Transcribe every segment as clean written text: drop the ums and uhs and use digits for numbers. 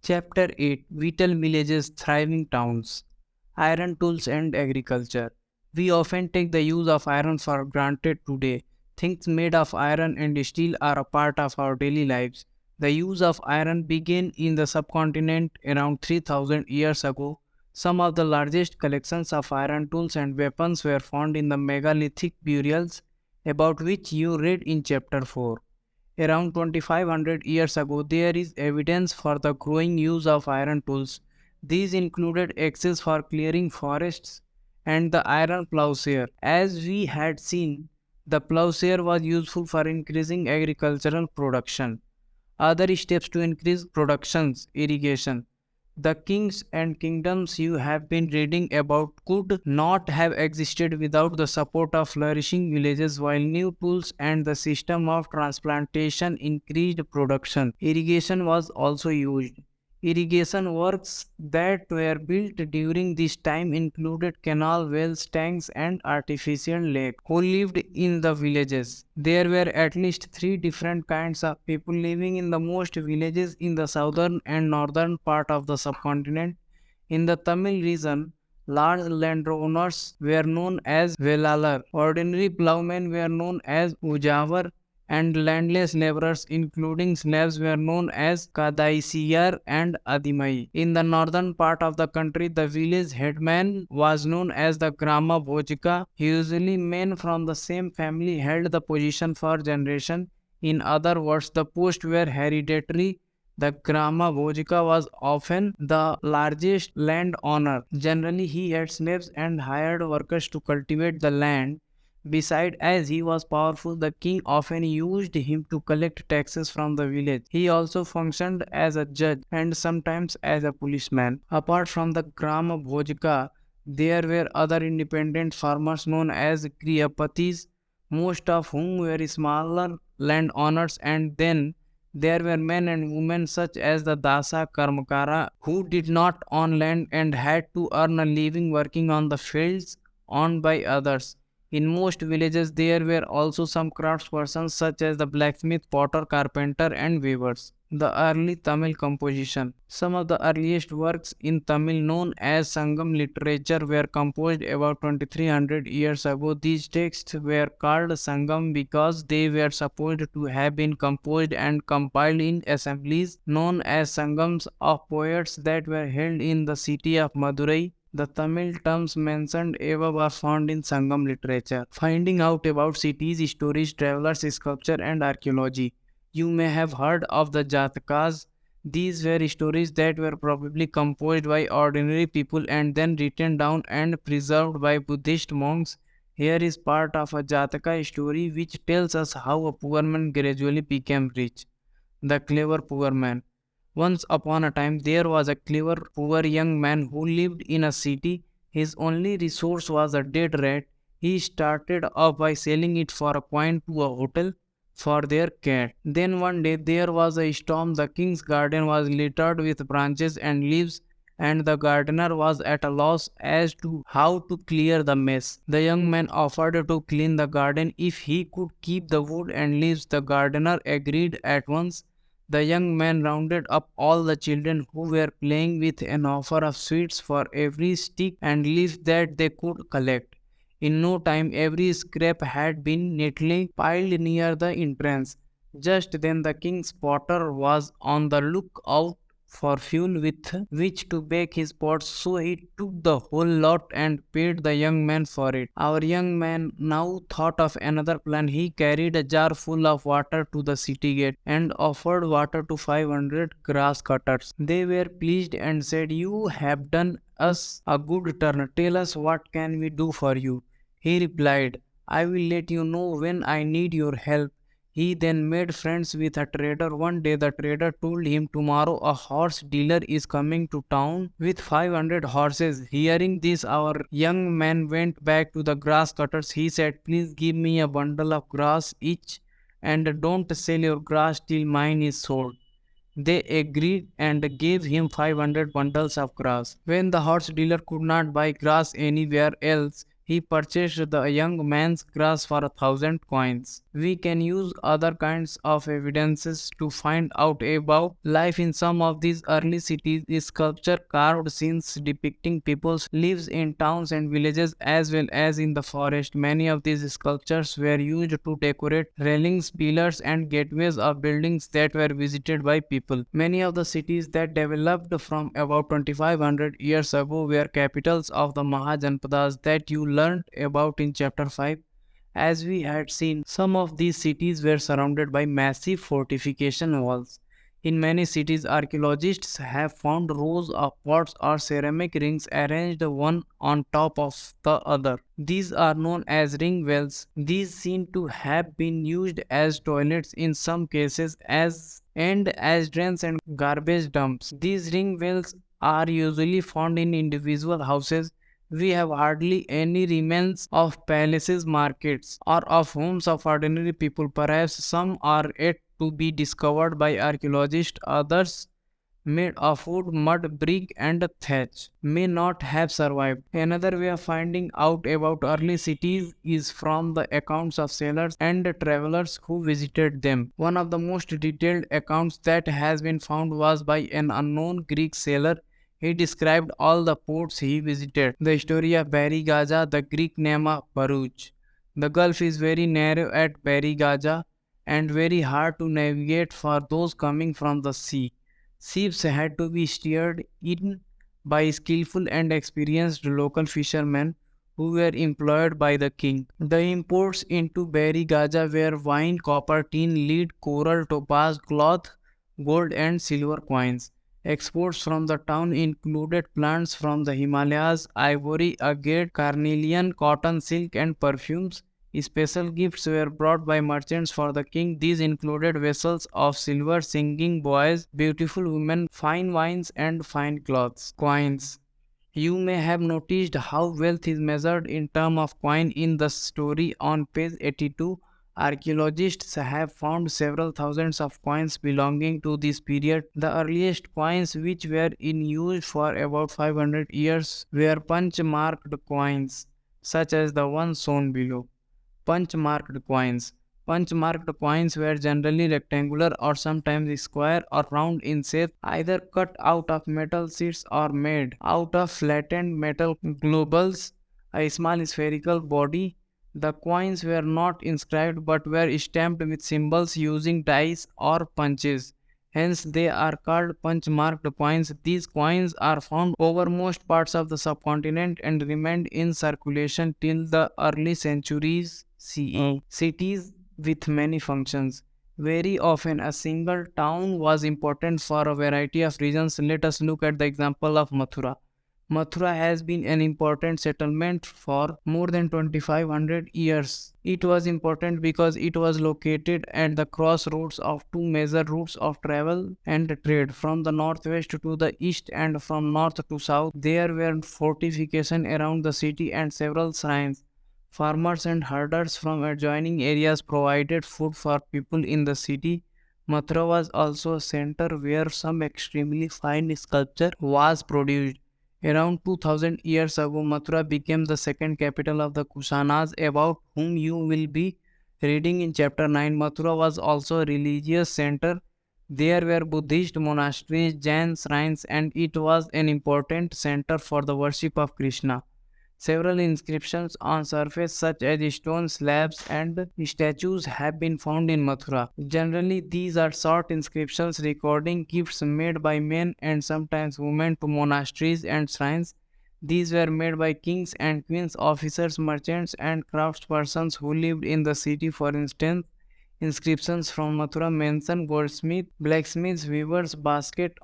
Chapter 8, Vital Villages, Thriving Towns. Iron Tools and Agriculture. We often take the use of iron for granted today. Things made of iron and steel are a part of our daily lives. The use of iron began in the subcontinent around 3000 years ago. Some of the largest collections of iron tools and weapons were found in the megalithic burials, about which you read in Chapter 4. Around 2500 years ago, there is evidence for the growing use of iron tools. These included axes for clearing forests and the iron plowshare. As we had seen, the plowshare was useful for increasing agricultural production. Other steps to increase productions, irrigation. The kings and kingdoms you have been reading about could not have existed without the support of flourishing villages, while new tools and the system of transplantation increased production. Irrigation was also used. Irrigation works that were built during this time included canal wells, tanks, and artificial lakes. Who lived in the villages? There were at least three different kinds of people living in the most villages in the southern and northern part of the subcontinent. In the Tamil region, large landowners were known as Velalar, ordinary ploughmen were known as Ujavar, and landless laborers, including slaves, were known as Kadaisiyar and Adimai. In the northern part of the country, the village headman was known as the Grama Bhojika. Usually, men from the same family held the position for generation. In other words, the posts were hereditary. The Grama Bhojika was often the largest landowner. Generally, he had slaves and hired workers to cultivate the land. Besides, as he was powerful, the king often used him to collect taxes from the village. He also functioned as a judge and sometimes as a policeman. Apart from the Grama Bhojika, there were other independent farmers known as Grihapatis, most of whom were smaller landowners, and then there were men and women such as the Dasa Karmakara who did not own land and had to earn a living working on the fields owned by others. In most villages, there were also some craftspersons such as the blacksmith, potter, carpenter, and weavers. The early Tamil composition. Some of the earliest works in Tamil known as Sangam literature were composed about 2300 years ago. These texts were called Sangam because they were supposed to have been composed and compiled in assemblies known as Sangams of poets that were held in the city of Madurai. The Tamil terms mentioned above are found in Sangam literature. Finding out about cities, stories, travelers, sculpture, and archaeology. You may have heard of the Jatakas. These were stories that were probably composed by ordinary people and then written down and preserved by Buddhist monks. Here is part of a Jataka story which tells us how a poor man gradually became rich. The clever poor man. Once upon a time, there was a clever, poor young man who lived in a city. His only resource was a dead rat. He started off by selling it for a coin to a hotel for their cat. Then one day there was a storm. The king's garden was littered with branches and leaves, and the gardener was at a loss as to how to clear the mess. The young man offered to clean the garden if he could keep the wood and leaves. The gardener agreed at once. The young man rounded up all the children who were playing with an offer of sweets for every stick and leaf that they could collect. In no time, every scrap had been neatly piled near the entrance. Just then, the king's potter was on the lookout for fuel with which to bake his pots, so he took the whole lot and paid the young man for it. Our young man now thought of another plan. He carried a jar full of water to the city gate and offered water to 500 grass cutters. They were pleased and said, "You have done us a good turn. Tell us, what can we do for you?" He replied, "I will let you know when I need your help." He then made friends with a trader. One day the trader told him, "Tomorrow a horse dealer is coming to town with 500 horses." Hearing this, our young man went back to the grass cutters. He said, "Please give me a bundle of grass each, and don't sell your grass till mine is sold." They agreed and gave him 500 bundles of grass. When the horse dealer could not buy grass anywhere else, he purchased the young man's grass for 1,000 coins. We can use other kinds of evidences to find out about life in some of these early cities. Sculpture carved scenes depicting people's lives in towns and villages as well as in the forest. Many of these sculptures were used to decorate railings, pillars, and gateways of buildings that were visited by people. Many of the cities that developed from about 2500 years ago were capitals of the Mahajanpadas that you learned about in Chapter 5. As we had seen, some of these cities were surrounded by massive fortification walls. In many cities, archaeologists have found rows of pots or ceramic rings arranged one on top of the other. These are known as ring wells. These seem to have been used as toilets in some cases as drains and garbage dumps. These ring wells are usually found in individual houses. We have hardly any remains of palaces, markets, or of homes of ordinary people. Perhaps some are yet to be discovered by archaeologists, others made of wood, mud, brick, and thatch may not have survived. Another way of finding out about early cities is from the accounts of sailors and travelers who visited them. One of the most detailed accounts that has been found was by an unknown Greek sailor. He described all the ports he visited. The story of Bari Gaza, the Greek name of Baruch. The Gulf is very narrow at Bari Gaza and very hard to navigate for those coming from the sea. Ships had to be steered in by skillful and experienced local fishermen who were employed by the king. The imports into Bari Gaza were wine, copper, tin, lead, coral, topaz, cloth, gold, and silver coins. Exports from the town included plants from the Himalayas, ivory, agate, carnelian, cotton, silk, and perfumes. Special gifts were brought by merchants for the king. These included vessels of silver, singing boys, beautiful women, fine wines, and fine clothes. Coins. You may have noticed how wealth is measured in terms of coin in the story on page 82. Archaeologists have found several thousands of coins belonging to this period. The earliest coins, which were in use for about 500 years, were punch-marked coins, such as the one shown below. Punch-marked coins. Punch-marked coins were generally rectangular or sometimes square or round in shape, either cut out of metal sheets or made out of flattened metal globules, a small spherical body. The coins were not inscribed but were stamped with symbols using dies or punches. Hence, they are called punch-marked coins. These coins are found over most parts of the subcontinent and remained in circulation till the early centuries CE. Cities with many functions. Very often, a single town was important for a variety of reasons. Let us look at the example of Mathura. Mathura has been an important settlement for more than 2500 years. It was important because it was located at the crossroads of two major routes of travel and trade, from the northwest to the east and from north to south. There were fortifications around the city and several shrines. Farmers and herders from adjoining areas provided food for people in the city. Mathura was also a center where some extremely fine sculpture was produced. Around 2000 years ago, Mathura became the second capital of the Kushanas, about whom you will be reading in chapter 9. Mathura was also a religious center. There were Buddhist monasteries, Jain shrines, and it was an important center for the worship of Krishna. Several inscriptions on surface such as stone slabs and statues have been found in Mathura. Generally, these are short inscriptions recording gifts made by men and sometimes women to monasteries and shrines. These were made by kings and queens, officers, merchants, and craftspersons who lived in the city. For instance, inscriptions from Mathura mention goldsmiths, blacksmiths, weavers, basket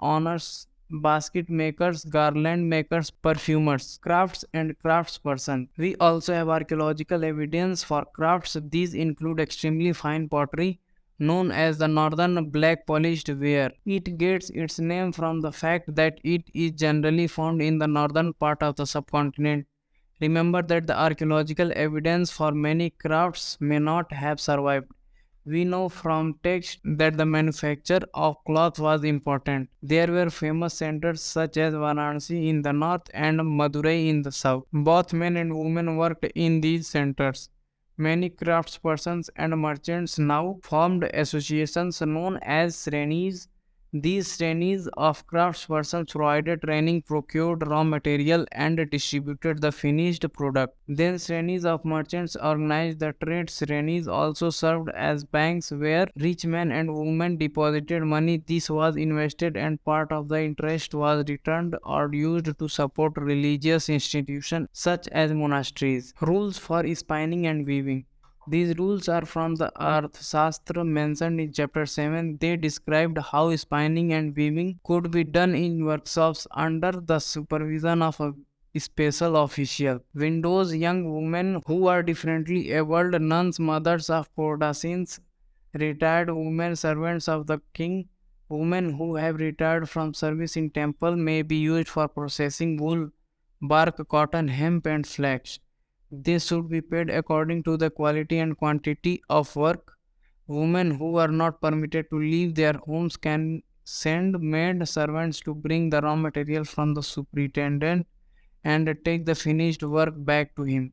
makers, garland makers, perfumers, crafts, and craftsperson. We also have archaeological evidence for crafts. These include extremely fine pottery, known as the northern black polished ware. It gets its name from the fact that it is generally found in the northern part of the subcontinent. Remember that the archaeological evidence for many crafts may not have survived. We know from text that the manufacture of cloth was important. There were famous centers such as Varanasi in the north and Madurai in the south. Both men and women worked in these centers. Many craftspersons and merchants now formed associations known as Shrenis. These Shrenis of craftspersons provided training, procured raw material, and distributed the finished product. Then Shrenis of merchants organized the trade. Shrenis also served as banks where rich men and women deposited money. This was invested and part of the interest was returned or used to support religious institutions such as monasteries. Rules for spinning and weaving. These rules are from the Arthashastra mentioned in chapter 7. They described how spinning and weaving could be done in workshops under the supervision of a special official. Widows, young women who are differently abled, nuns, mothers of courtesans, retired women, servants of the king, women who have retired from service in temple may be used for processing wool, bark, cotton, hemp, and flax. They should be paid according to the quality and quantity of work. Women who are not permitted to leave their homes can send maid servants to bring the raw material from the superintendent and take the finished work back to him.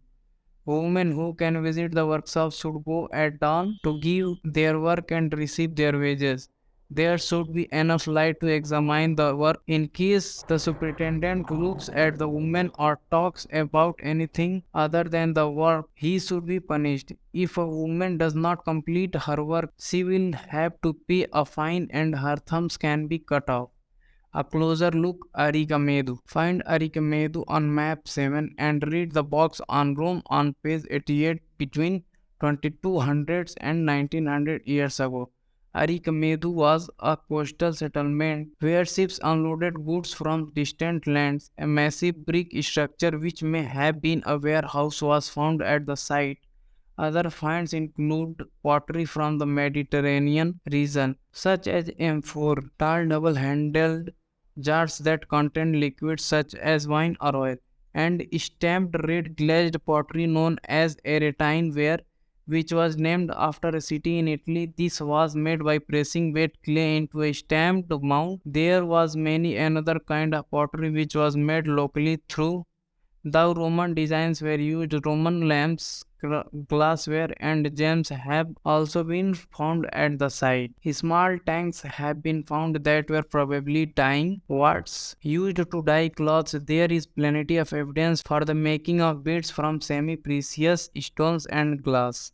Women who can visit the workshop should go at dawn to give their work and receive their wages. There should be enough light to examine the work. In case the superintendent looks at the woman or talks about anything other than the work, he should be punished. If a woman does not complete her work, she will have to pay a fine and her thumbs can be cut off. A closer look Arikamedu. Find Arikamedu on map 7 and read the box on Rome on page 88 between 2200s and 1900 years ago. Arikamedu was a coastal settlement where ships unloaded goods from distant lands. A massive brick structure which may have been a warehouse was found at the site. Other finds include pottery from the Mediterranean region, such as amphor, tall double-handled jars that contain liquids such as wine or oil, and stamped red glazed pottery known as Aretine ware, which was named after a city in Italy. This was made by pressing wet clay into a stamped mound. There was many another kind of pottery which was made locally through the Roman designs were used. Roman lamps, glassware, and gems have also been found at the site. Small tanks have been found that were probably dyeing wats used to dye clothes. There is plenty of evidence for the making of beads from semi-precious stones and glass.